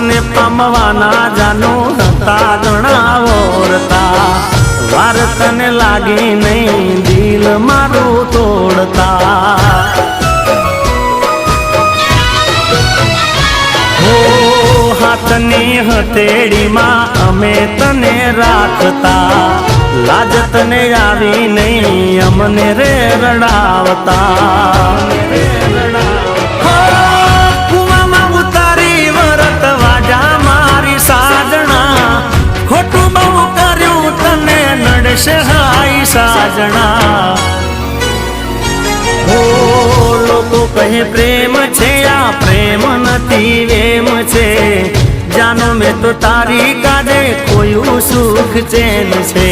તને પામવાના જાનું હતા જણાવોરતા વાર તને લાગી નહીં દિલ મારું તોડતા હો હાથની હથેળીમાં અમે તને રાખતા લાજ તને આવી નહીં અમને રે રડાવતા કુવામાં ઉતારી વરત વાજા મારી સાજણા ખોટું બહુ કર્યું તને નડશે હાઈ સાજણા હો લોકો કહે પ્રેમ છે આ પ્રેમ નથી વેમ છે જાનો મેં તો તારી કાજે કોઈ સુખ ચેન છે